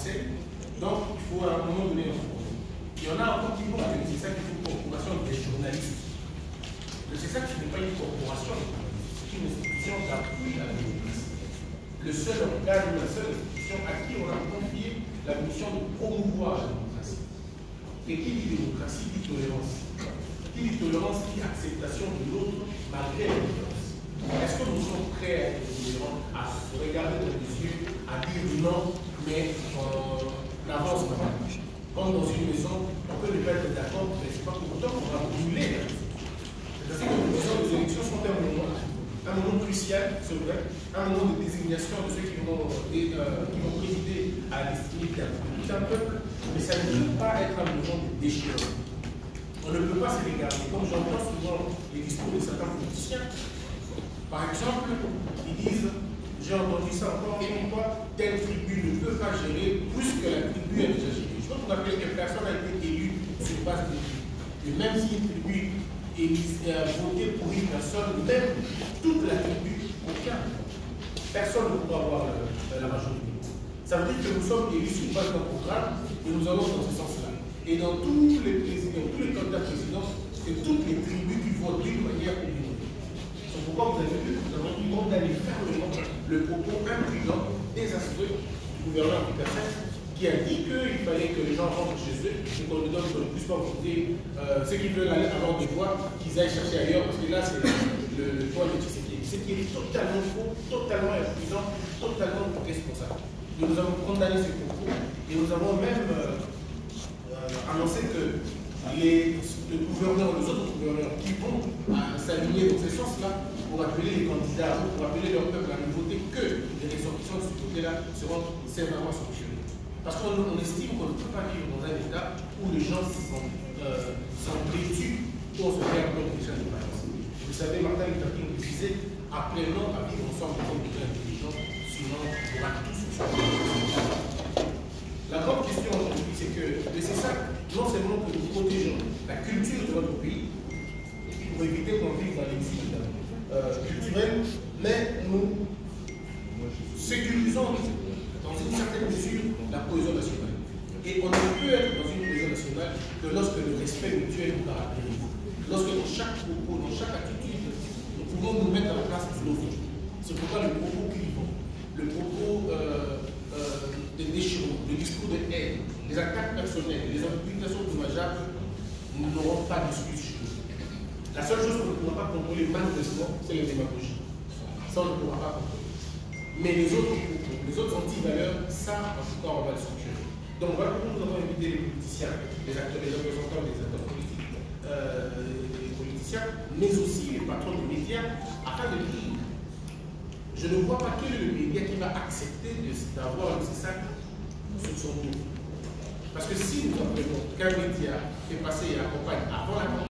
français. Donc, il faut à un moment donné en prendre. Il y en a encore qui pensent que c'est ça qui est une corporation des journalistes. Le CESAC, ce n'est pas une corporation, c'est une institution d'appui à la démocratie. Le seul organe, la seule institution à qui on a confié la mission de promouvoir la démocratie. Et qui dit démocratie dit tolérance. Qui dit tolérance dit acceptation de l'autre malgré la différence. Est-ce que nous sommes prêts à être tolérants, à se regarder dans les yeux, à dire non, mais on avance pas? Comme dans une maison, on peut ne pas être d'accord, mais ce n'est pas pour autant qu'on va brûler la maison. C'est-à-dire que les élections sont un moment crucial, c'est vrai, un moment de désignation de ceux qui vont présider à la destinée de tout un peuple, mais ça ne peut pas être un moment de déchirement. On ne peut pas se regarder. Comme j'entends souvent les discours de certains politiciens, par exemple, ils disent, j'ai entendu ça encore une fois, telle tribu ne peut pas gérer plus que la tribu a déjà géré. Je peux vous rappeler que personne n'a été élu sur base de tribu. Et même si une tribu a voté pour une personne, même toute la tribu, aucun. Personne ne pourra avoir la majorité. Ça veut dire que nous sommes élus sur base d'un programme et nous allons dans ce sens-là. Et dans tous les présidents, tous les candidats présidents, c'est toutes les tribus qui votent d'une manière ou d'une autre. C'est pourquoi vous avez vu que nous avons condamné fermement le propos imprudent, désastreux du gouverneur Petersen, qui a dit qu'il fallait que les gens rentrent chez eux et qu'on ne puisse pas voter ceux qui veulent aller avoir des voix, qu'ils aillent chercher ailleurs, parce que là, c'est le point de Tshisekedi. Ce qui est totalement faux, totalement imprudent, totalement irresponsable. Nous avons condamné ces propos et nous avons même annoncé que les autres gouverneurs qui vont s'aligner dans ce sens-là pour appeler les candidats, pour appeler leur peuple à ne voter que les ressortissants de ce côté-là seront sévèrement sanctionnés. Parce qu'on estime qu'on ne peut pas vivre dans un État où les gens sont vêtus pour se faire comme des gens de violence. Vous savez, Martin Luther King disait appelons à vivre ensemble comme des gens intelligents, sinon on pourra tous se faire. La grande question aujourd'hui, c'est que c'est ça, non seulement que nous protégeons la culture de notre pays, pour éviter qu'on vive dans l'exil culturel, mais nous sécurisons dans une certaine mesure la cohésion nationale. Et on ne peut être dans une cohésion nationale que lorsque le respect mutuel nous caractérise. Lorsque dans chaque propos, dans chaque attitude, nous pouvons nous mettre à la place de l'autre. C'est pourquoi le propos clivant, le propos de déchirement, le discours de haine, les attaques personnelles, les implications dommageables, nous n'aurons pas de discussion. La seule chose qu'on ne pourra pas contrôler malheureusement, c'est la démagogie. Ça, on ne pourra pas contrôler. Mais les autres anti-valeurs, ça, en tout cas, on va le sanctionner. Donc voilà pourquoi nous avons invité les politiciens, les acteurs, les représentants des acteurs politiques, les politiciens, mais aussi les patrons des médias, afin de dire, je ne vois pas quel est le média qui va accepter d'avoir le CESAC sur son dos. Parce que si nous apprenons qu'un média est passé et accompagne avant la